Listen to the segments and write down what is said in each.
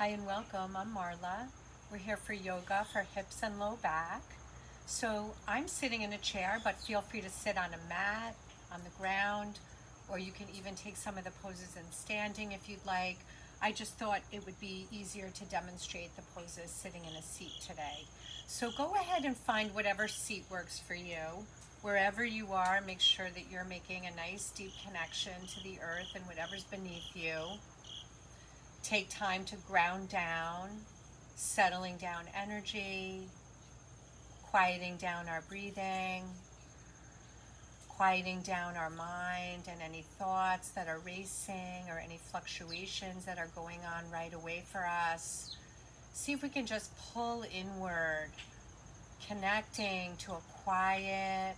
Hi and welcome. I'm Marla. We're here for yoga for hips and low back. So I'm sitting in a chair, but feel free to sit on a mat, on the ground, or you can even take some of the poses in standing if you'd like. I just thought it would be easier to demonstrate the poses sitting in a seat today. So go ahead and find whatever seat works for you. Wherever you are, make sure that you're making a nice deep connection to the earth and whatever's beneath you. Take time to ground down, settling down energy, quieting down our breathing, quieting down our mind and any thoughts that are racing or any fluctuations that are going on right away for us. See if we can just pull inward, connecting to a quiet,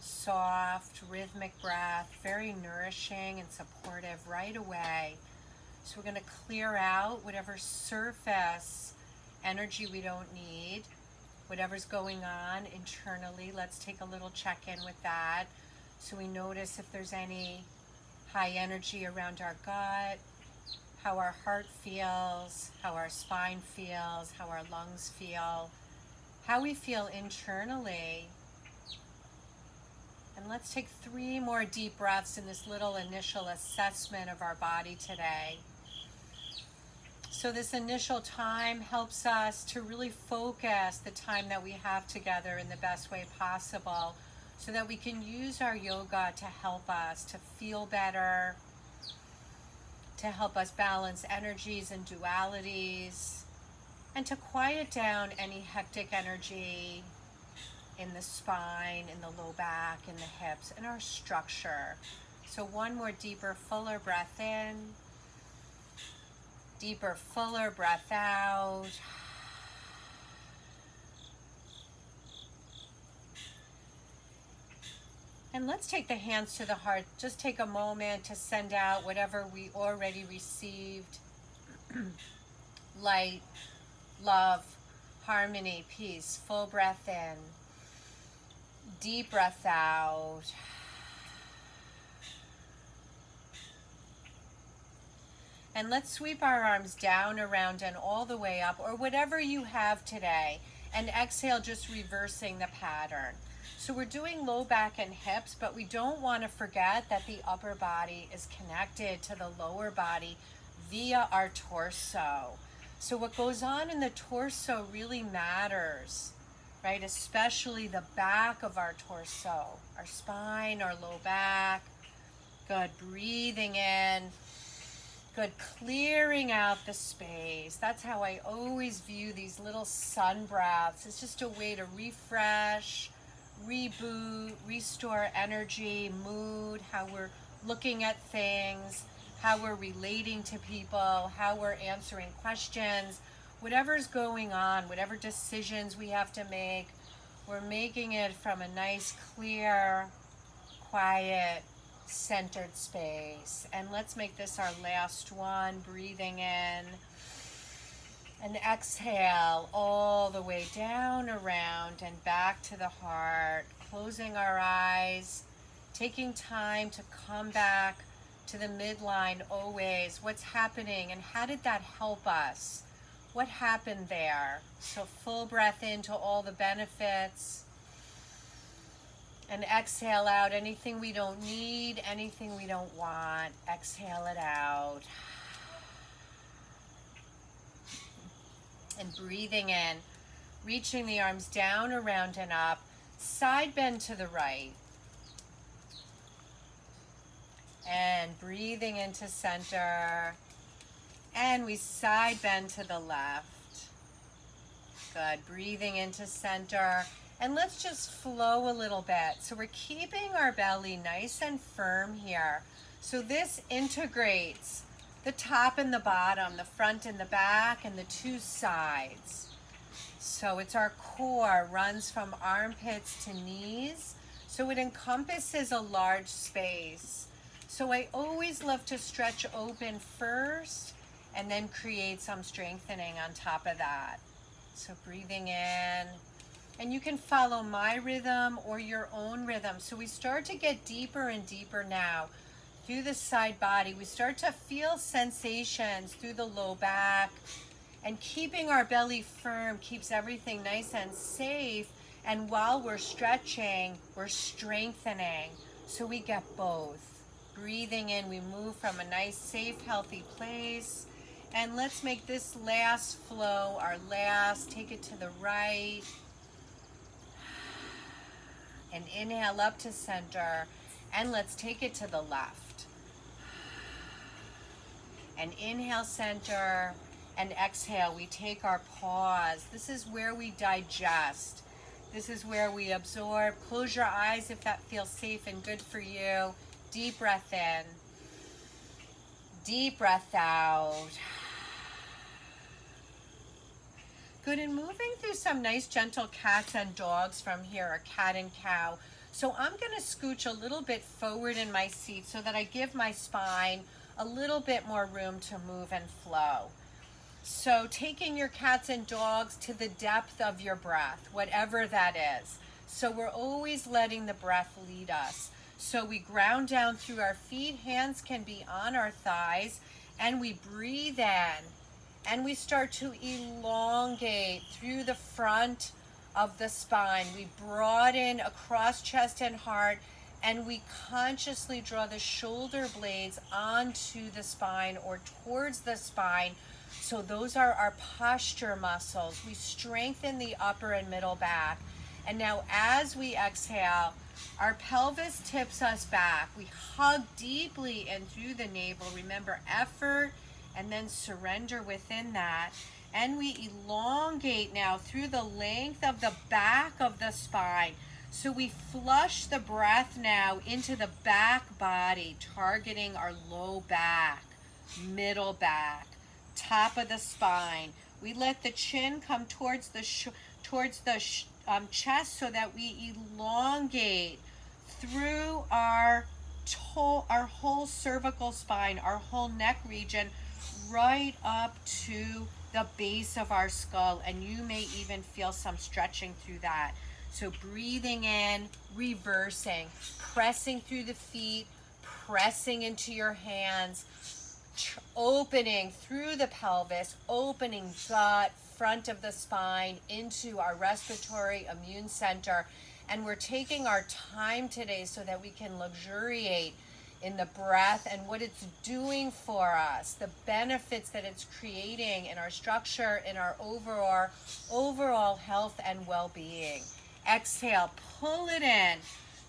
soft, rhythmic breath, very nourishing and supportive right away. So we're going to clear out whatever surface energy we don't need, whatever's going on internally. Let's take a little check-in with that. So we notice if there's any high energy around our gut, how our heart feels, how our spine feels, how our lungs feel, how we feel internally. And let's take 3 more deep breaths in this little initial assessment of our body today. So this initial time helps us to really focus the time that we have together in the best way possible so that we can use our yoga to help us to feel better, to help us balance energies and dualities, and to quiet down any hectic energy in the spine, in the low back, in the hips, in our structure. So one more deeper, fuller breath in. Deeper, fuller breath out. And let's take the hands to the heart. Just take a moment to send out whatever we already received. Light, love, harmony, peace. Full breath in. Deep breath out. And let's sweep our arms down, around, and all the way up, or whatever you have today. And exhale, just reversing the pattern. So we're doing low back and hips, but we don't want to forget that the upper body is connected to the lower body via our torso. So what goes on in the torso really matters, right? Especially the back of our torso, our spine, our low back. Good, breathing in. Good, clearing out the space. That's how I always view these little sun breaths. It's just a way to refresh, reboot, restore energy, mood, how we're looking at things, how we're relating to people, how we're answering questions, whatever's going on, whatever decisions we have to make, we're making it from a nice, clear, quiet, centered space. And let's make this our last one. Breathing in and exhale all the way down, around, and back to the heart. Closing our eyes, taking time to come back to the midline always. What's happening and how did that help us? What happened there? So full breath into all the benefits. And exhale out anything we don't need, anything we don't want. Exhale it out. And breathing in, reaching the arms down, around, and up. Side bend to the right. And breathing into center. And we side bend to the left. Good. Breathing into center. And let's just flow a little bit. So we're keeping our belly nice and firm here. So this integrates the top and the bottom, the front and the back, and the 2 sides. So it's our core, runs from armpits to knees. So it encompasses a large space. So I always love to stretch open first and then create some strengthening on top of that. So breathing in. And you can follow my rhythm or your own rhythm. So we start to get deeper and deeper now through the side body. We start to feel sensations through the low back, and keeping our belly firm keeps everything nice and safe. And while we're stretching, we're strengthening. So we get both. Breathing in, we move from a nice, safe, healthy place. And let's make this last flow our last. Take it to the right. And inhale up to center. And let's take it to the left. And inhale, center. And exhale, we take our pause. This is where we digest. This is where we absorb. Close your eyes if that feels safe and good for you. Deep breath in. Deep breath out. Good, and moving through some nice gentle cats and dogs from here, or cat and cow. So I'm going to scooch a little bit forward in my seat so that I give my spine a little bit more room to move and flow. So taking your cats and dogs to the depth of your breath, whatever that is. So we're always letting the breath lead us. So we ground down through our feet, hands can be on our thighs, and we breathe in. And we start to elongate through the front of the spine. We broaden across chest and heart, and we consciously draw the shoulder blades onto the spine or towards the spine. So those are our posture muscles. We strengthen the upper and middle back. And now as we exhale, our pelvis tips us back. We hug deeply in through the navel. Remember, effort and then surrender within that. And we elongate now through the length of the back of the spine. So we flush the breath now into the back body, targeting our low back, middle back, top of the spine. We let the chin come towards the chest so that we elongate through our whole cervical spine, our whole neck region, right up to the base of our skull. And you may even feel some stretching through that. So breathing in, reversing, pressing through the feet, pressing into your hands, opening through the pelvis, opening gut, front of the spine into our respiratory immune center. And we're taking our time today so that we can luxuriate in the breath and what it's doing for us, the benefits that it's creating in our structure, in our overall health and well-being. Exhale, pull it in,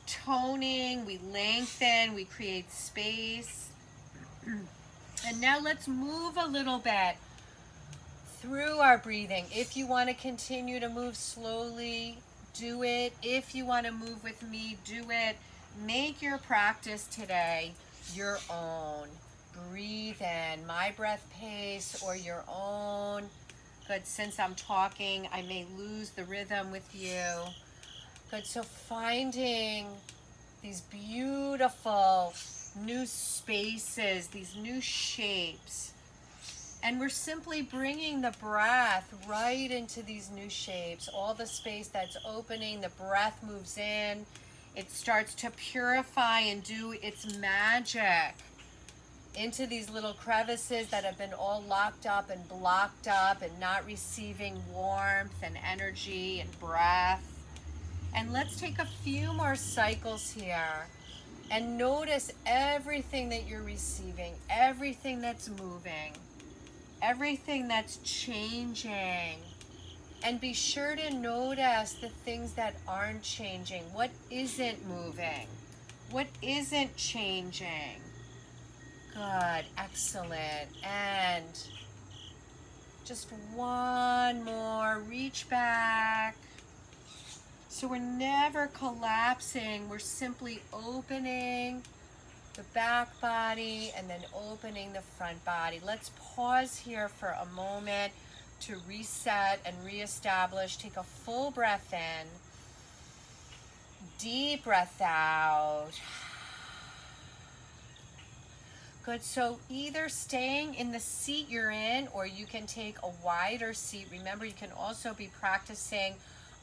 toning, we lengthen, we create space. And now let's move a little bit through our breathing. If you want to continue to move slowly, do it. If you want to move with me, do it. Make your practice today your own. Breathe in, my breath pace or your own. Good, since I'm talking, I may lose the rhythm with you. Good, so finding these beautiful new spaces, these new shapes. And we're simply bringing the breath right into these new shapes. All the space that's opening, the breath moves in. It starts to purify and do its magic into these little crevices that have been all locked up and blocked up and not receiving warmth and energy and breath. And let's take a few more cycles here and notice everything that you're receiving, everything that's moving, everything that's changing. And be sure to notice the things that aren't changing. What isn't moving? What isn't changing? Good, excellent. And just one more, reach back. So we're never collapsing, we're simply opening the back body and then opening the front body. Let's pause here for a moment to reset and reestablish. Take a full breath in, deep breath out. Good, so either staying in the seat you're in or you can take a wider seat. Remember, you can also be practicing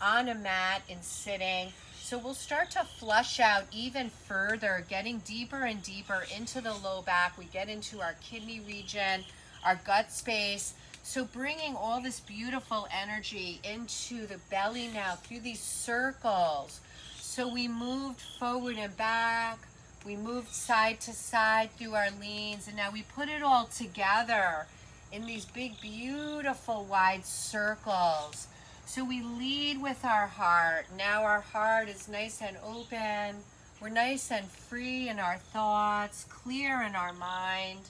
on a mat and sitting. So we'll start to flush out even further, getting deeper and deeper into the low back. We get into our kidney region, our gut space. So bringing all this beautiful energy into the belly now through these circles. So we moved forward and back. We moved side to side through our leans. And now we put it all together in these big, beautiful, wide circles. So we lead with our heart. Now our heart is nice and open. We're nice and free in our thoughts, clear in our mind.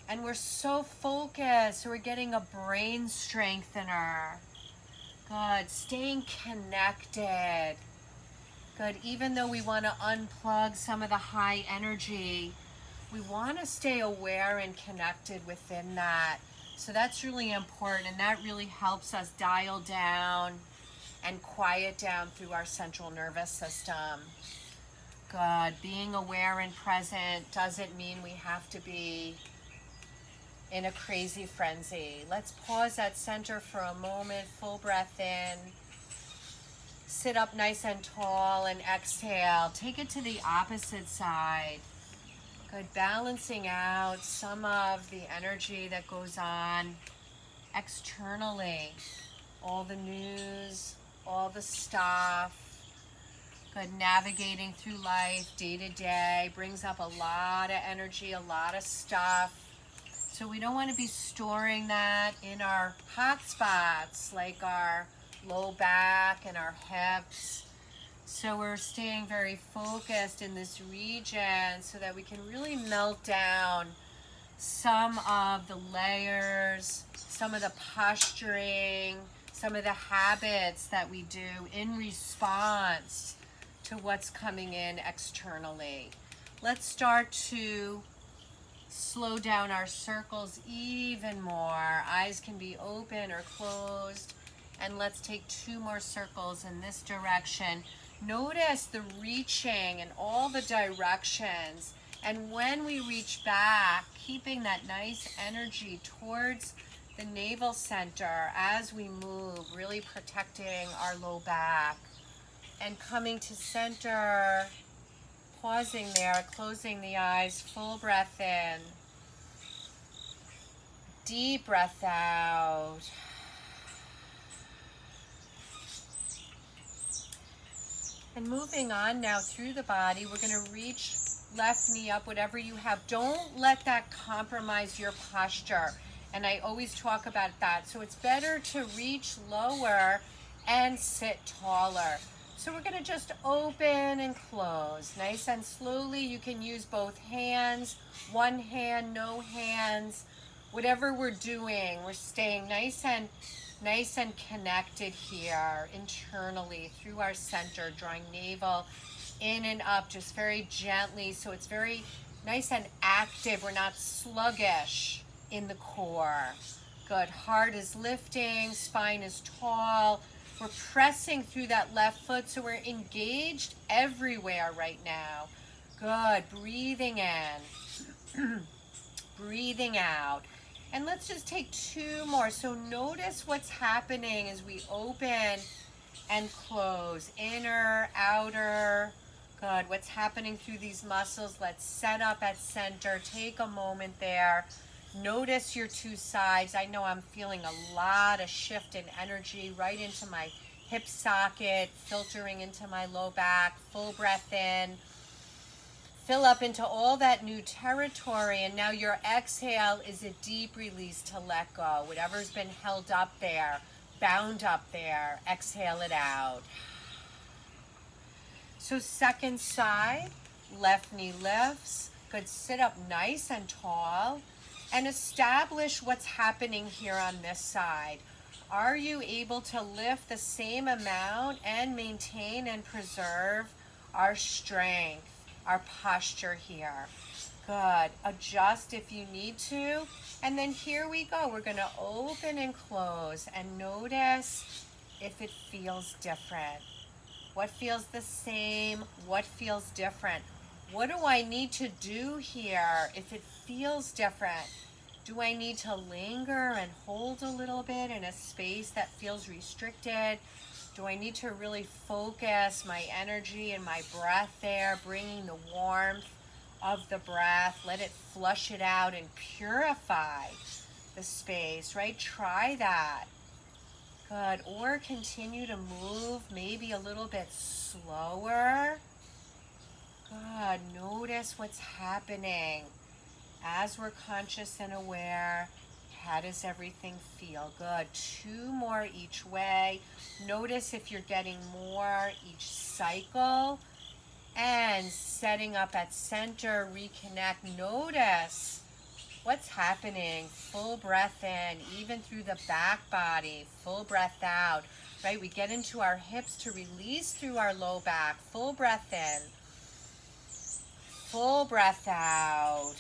And we're so focused. We're getting a brain strengthener. Good. Staying connected. Good. Even though we want to unplug some of the high energy, we want to stay aware and connected within that. So that's really important, and that really helps us dial down and quiet down through our central nervous system. Good. Being aware and present doesn't mean we have to be in a crazy frenzy. Let's pause at center for a moment, full breath in. Sit up nice and tall and exhale. Take it to the opposite side. Good, balancing out some of the energy that goes on externally. All the news, all the stuff. Good, navigating through life day to day brings up a lot of energy, a lot of stuff. So we don't want to be storing that in our hot spots like our low back and our hips. So we're staying very focused in this region so that we can really melt down some of the layers, some of the posturing, some of the habits that we do in response to what's coming in externally. Let's start to slow down our circles even more. Eyes can be open or closed. And let's take 2 more circles in this direction. Notice the reaching in all the directions. And when we reach back, keeping that nice energy towards the navel center as we move, really protecting our low back. And coming to center, pausing there, closing the eyes, full breath in. Deep breath out. And moving on now through the body, we're going to reach left knee up, whatever you have. Don't let that compromise your posture. And I always talk about that. So it's better to reach lower and sit taller. So we're going to just open and close. Nice and slowly. You can use both hands, one hand, no hands. Whatever we're doing, we're staying nice and connected here internally through our center, drawing navel in and up just very gently. So it's very nice and active. We're not sluggish in the core. Good. Heart is lifting, spine is tall. We're pressing through that left foot, so we're engaged everywhere right now. Good. Breathing in, breathing out. And let's just take 2 more. So notice what's happening as we open and close. Inner, outer. Good. What's happening through these muscles? Let's set up at center. Take a moment there. Notice your 2 sides. I know I'm feeling a lot of shift in energy right into my hip socket, filtering into my low back. Full breath in. Fill up into all that new territory, and now your exhale is a deep release to let go. Whatever's been held up there, bound up there, exhale it out. So second side, left knee lifts. Good, sit up nice and tall and establish what's happening here on this side. Are you able to lift the same amount and maintain and preserve our strength? Our posture here. Good. Adjust if you need to. And then here we go. We're going to open and close and notice if it feels different. What feels the same? What feels different? What do I need to do here if it feels different? Do I need to linger and hold a little bit in a space that feels restricted? Do I need to really focus my energy and my breath there, bringing the warmth of the breath? Let it flush it out and purify the space, right? Try that. Good. Or continue to move maybe a little bit slower. Good. Notice what's happening as we're conscious and aware. How does everything feel? Good. 2 more each way. Notice if you're getting more each cycle. And setting up at center, reconnect. Notice what's happening. Full breath in, even through the back body. Full breath out, right? We get into our hips to release through our low back. Full breath in. Full breath out.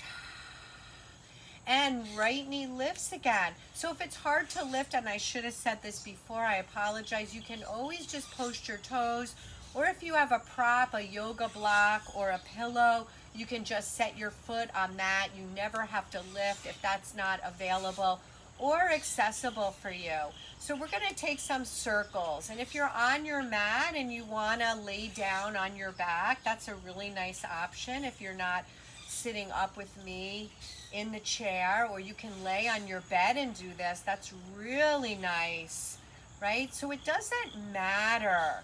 And right knee lifts again. So if it's hard to lift, and I should have said this before, I apologize, you can always just post your toes, or if you have a prop, a yoga block, or a pillow, you can just set your foot on that. You never have to lift if that's not available or accessible for you. So we're going to take some circles, and if you're on your mat and you want to lay down on your back, that's a really nice option if you're not sitting up with me in the chair, or you can lay on your bed and do this. That's really nice, right? So it doesn't matter.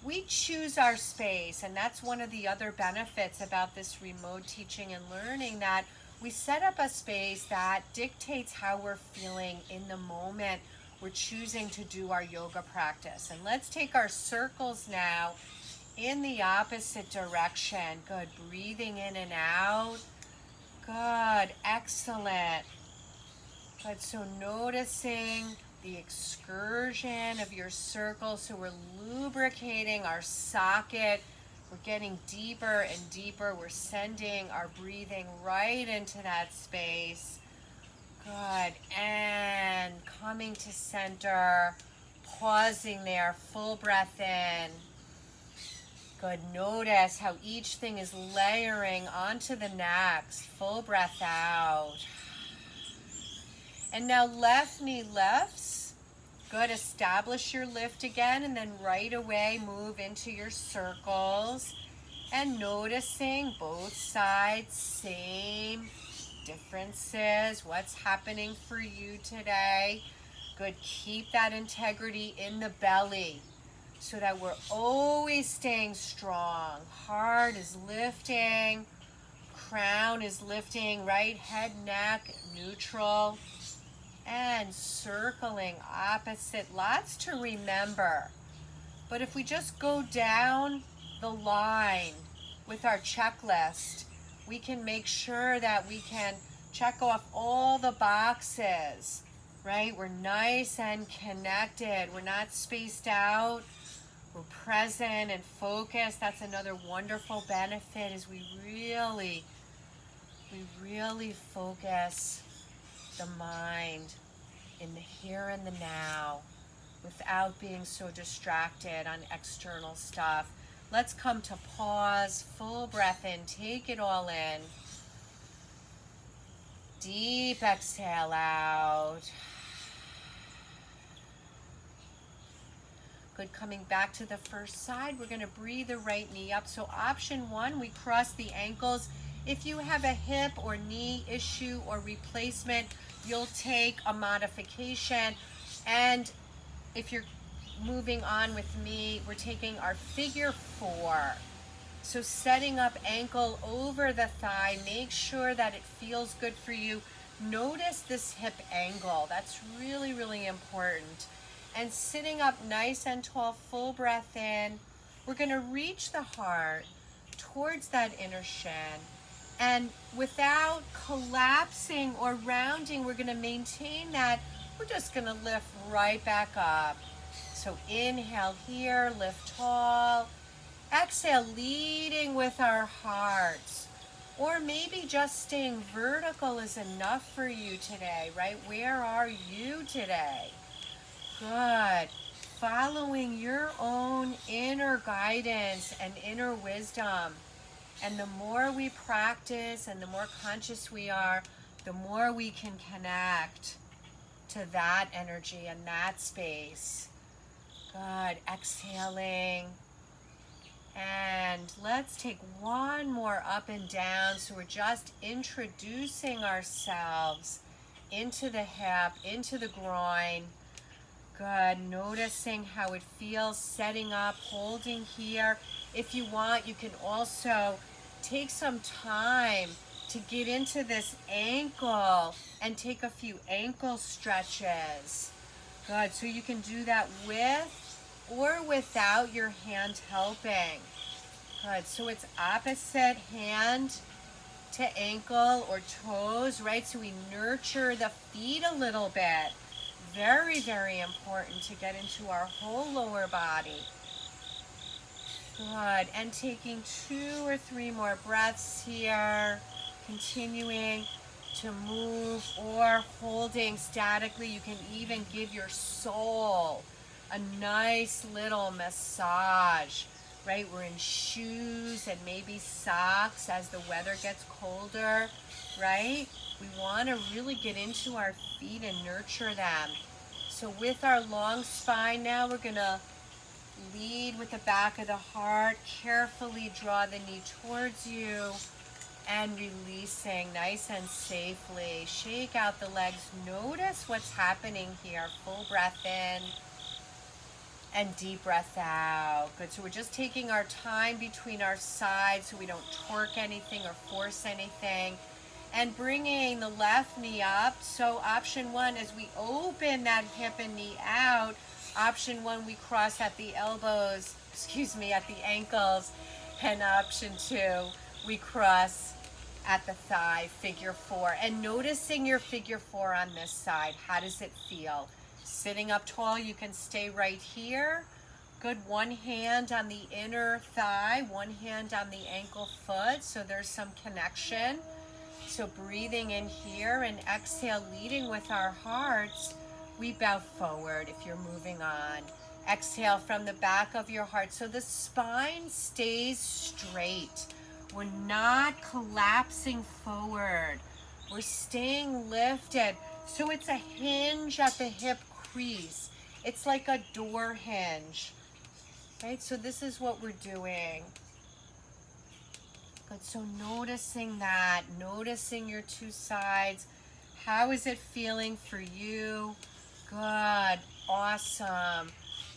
We choose our space, and that's one of the other benefits about this remote teaching and learning, that we set up a space that dictates how we're feeling in the moment we're choosing to do our yoga practice. And let's take our circles now in the opposite direction. Good. Breathing in and out. Good. Excellent. Good. So noticing the excursion of your circle. So we're lubricating our socket. We're getting deeper and deeper. We're sending our breathing right into that space. Good. And coming to center. Pausing there. Full breath in. Good. Notice how each thing is layering onto the next. Full breath out. And now left knee lifts. Good. Establish your lift again, and then right away move into your circles. And noticing both sides, same differences. What's happening for you today? Good. Keep that integrity in the belly, so that we're always staying strong. Heart is lifting, crown is lifting, right? Head, neck, neutral, and circling opposite. Lots to remember. But if we just go down the line with our checklist, we can make sure that we can check off all the boxes, right? We're nice and connected. We're not spaced out. We're present and focused. That's another wonderful benefit, is we really focus the mind in the here and the now without being so distracted on external stuff. Let's come to pause, full breath in, take it all in. Deep exhale out. Good. Coming back to the first side, we're going to breathe the right knee up. So option 1, we cross the ankles. If you have a hip or knee issue or replacement, you'll take a modification. And if you're moving on with me, we're taking our figure 4. So setting up ankle over the thigh, make sure that it feels good for you. Notice this hip angle. That's really, really important. And sitting up nice and tall, full breath in. We're going to reach the heart towards that inner shin. And without collapsing or rounding, we're going to maintain that. We're just going to lift right back up. So inhale here, lift tall. Exhale, leading with our hearts. Or maybe just staying vertical is enough for you today, right? Where are you today? Good. Following your own inner guidance and inner wisdom. And the more we practice and the more conscious we are, the more we can connect to that energy and that space. Good. Exhaling. And let's take one more up and down. So we're just introducing ourselves into the hip, into the groin. Good. Noticing how it feels, setting up, holding here. If you want, you can also take some time to get into this ankle and take a few ankle stretches. Good. So you can do that with or without your hand helping. Good. So it's opposite hand to ankle or toes, right? So we nurture the feet a little bit. Very, very important to get into our whole lower body. Good. And taking 2 or 3 more breaths here. Continuing to move or holding statically. You can even give your soul a nice little massage, right? We're in shoes and maybe socks as the weather gets colder, right? We want to really get into our feet and nurture them. So with our long spine now, we're going to lead with the back of the heart. Carefully draw the knee towards you and releasing nice and safely. Shake out the legs. Notice what's happening here. Full breath in and deep breath out. Good. So we're just taking our time between our sides so we don't torque anything or force anything. And bringing the left knee up. So option 1, as we open that hip and knee out, option 1, we cross at the elbows, at the ankles. And option 2, we cross at the thigh, figure 4. And noticing your figure 4 on this side. How does it feel? Sitting up tall, you can stay right here. Good. One hand on the inner thigh, one hand on the ankle foot. So there's some connection. So breathing in here and exhale, leading with our hearts. We bow forward if you're moving on. Exhale from the back of your heart. So the spine stays straight. We're not collapsing forward. We're staying lifted. So it's a hinge at the hip crease. It's like a door hinge, right? So this is what we're doing. Good. So noticing that, noticing your 2 sides. How is it feeling for you? Good. Awesome.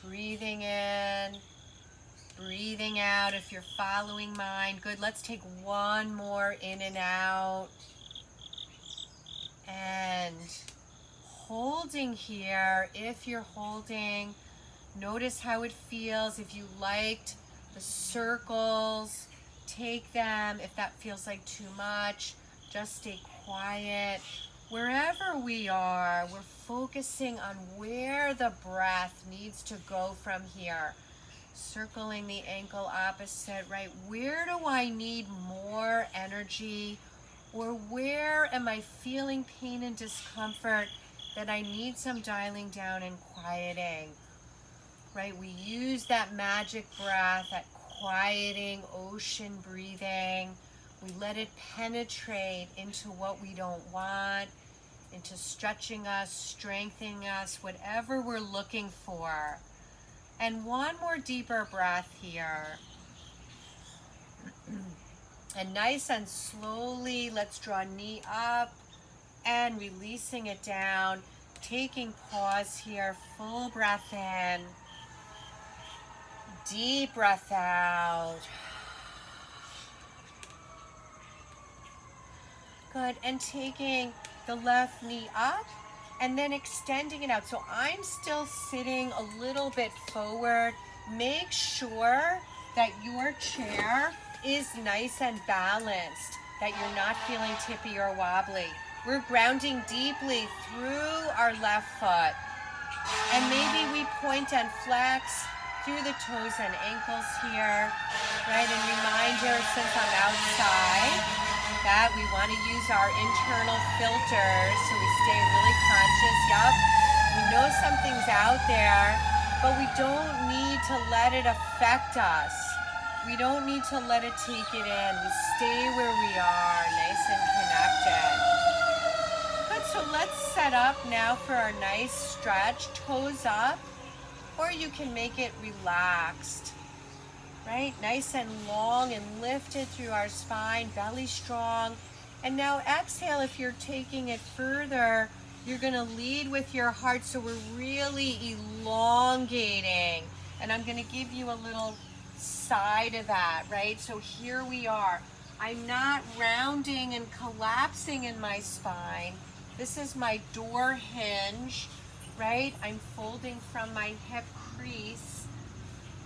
Breathing in, breathing out if you're following mine. Good. Let's take one more in and out. And holding here. If you're holding, notice how it feels. If you liked the circles, take them. If that feels like too much, just stay quiet. Wherever we are, we're focusing on where the breath needs to go from here. Circling the ankle opposite, right? Where do I need more energy? Or where am I feeling pain and discomfort that I need some dialing down and quieting? Right? We use that magic breath, that quieting ocean breathing. We let it penetrate into what we don't want, into stretching us, strengthening us, whatever we're looking for. And one more deeper breath here. And nice and slowly, let's draw knee up and releasing it down. Taking pause here, full breath in, deep breath out. Good. And taking the left knee up and then extending it out. So I'm still sitting a little bit forward. Make sure that your chair is nice and balanced, that you're not feeling tippy or wobbly. We're grounding deeply through our left foot. And maybe we point and flex through the toes and ankles here, right? And reminder, since I'm outside, that we want to use our internal filters so we stay really conscious. Yup, we know something's out there, but we don't need to let it affect us. We don't need to let it take it in. We stay where we are, nice and connected. Good, so let's set up now for our nice stretch. Toes up, or you can make it relaxed, right? Nice and long and lifted through our spine, belly strong. And now exhale. If you're taking it further, you're going to lead with your heart, so we're really elongating. And I'm going to give you a little side of that, right? So here we are. I'm not rounding and collapsing in my spine. This is my door hinge, right? I'm folding from my hip crease,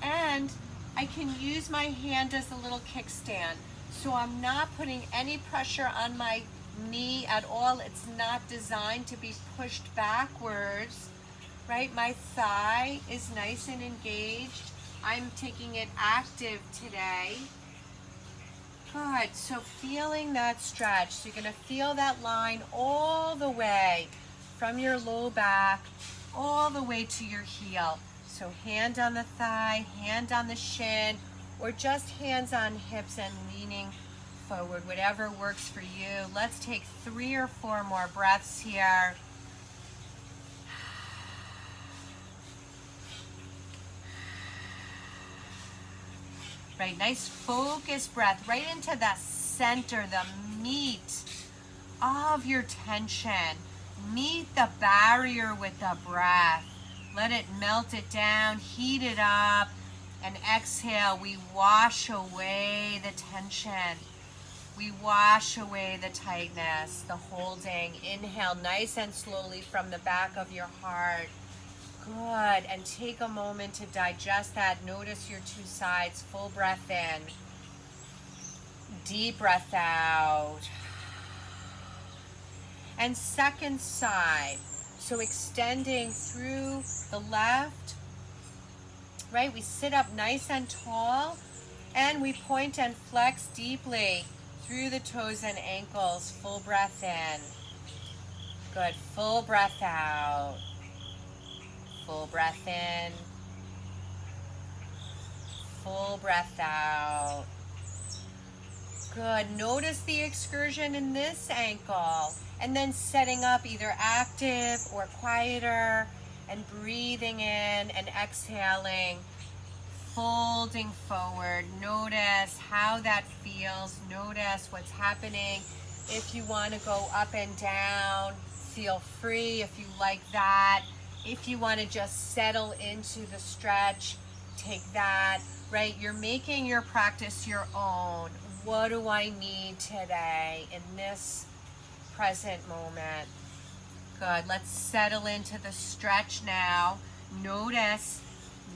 and I can use my hand as a little kickstand. So I'm not putting any pressure on my knee at all. It's not designed to be pushed backwards, right? My thigh is nice and engaged. I'm taking it active today. Good, so feeling that stretch. So you're gonna feel that line all the way from your low back, all the way to your heel. So hand on the thigh, hand on the shin, or just hands on hips and leaning forward, whatever works for you. Let's take 3 or 4 more breaths here. Right, nice focused breath right into the center, the meat of your tension. Meet the barrier with the breath. Let it melt it down, heat it up, and exhale. We wash away the tension. We wash away the tightness, the holding. Inhale nice and slowly from the back of your heart. Good, and take a moment to digest that. Notice your 2 sides. Full breath in. Deep breath out. And second side. So extending through the left, right? We sit up nice and tall, and we point and flex deeply through the toes and ankles. Full breath in. Good, full breath out. Full breath in. Full breath out. Good. Notice the excursion in this ankle. And then setting up either active or quieter, and breathing in and exhaling. Folding forward. Notice how that feels. Notice what's happening. If you want to go up and down, feel free if you like that. If you want to just settle into the stretch, take that, right? You're making your practice your own. What do I need today in this present moment? Good. Let's settle into the stretch now. Notice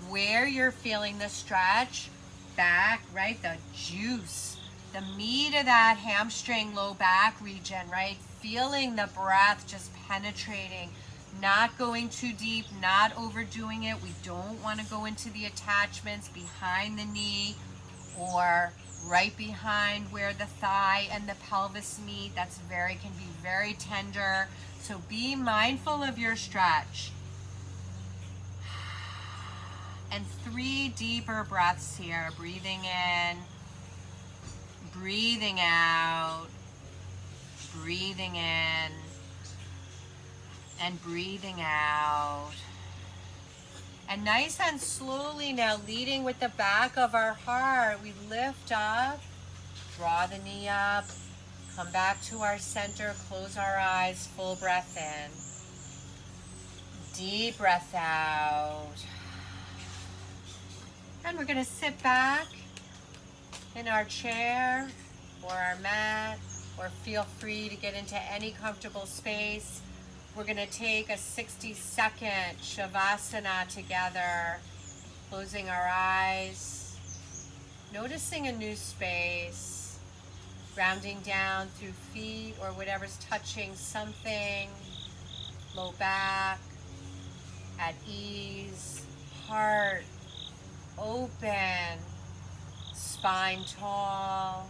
where you're feeling the stretch. Back, right? The juice, the meat of that hamstring, low back region, right? Feeling the breath just penetrating. Not going too deep, not overdoing it. We don't want to go into the attachments behind the knee or right behind where the thigh and the pelvis meet. That's can be very tender. So be mindful of your stretch. And 3 deeper breaths here. Breathing in, breathing out, breathing in, and breathing out. And nice and slowly now, leading with the back of our heart, we lift up, draw the knee up, come back to our center, close our eyes, full breath in. Deep breath out. And we're going to sit back in our chair or our mat, or feel free to get into any comfortable space. We're going to take a 60-second Shavasana together, closing our eyes, noticing a new space, grounding down through feet or whatever's touching something, low back, at ease, heart open, spine tall,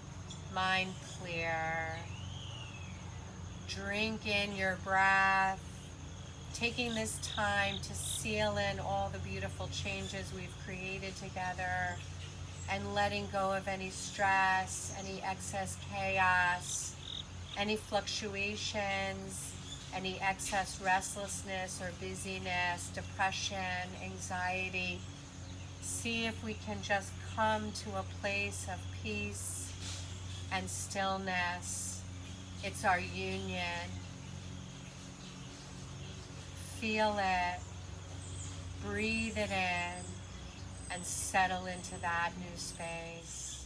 mind clear. Drink in your breath, taking this time to seal in all the beautiful changes we've created together, and letting go of any stress, any excess chaos, any fluctuations, any excess restlessness or busyness, depression, anxiety. See if we can just come to a place of peace and stillness. It's our union. Feel it, breathe it in, and settle into that new space.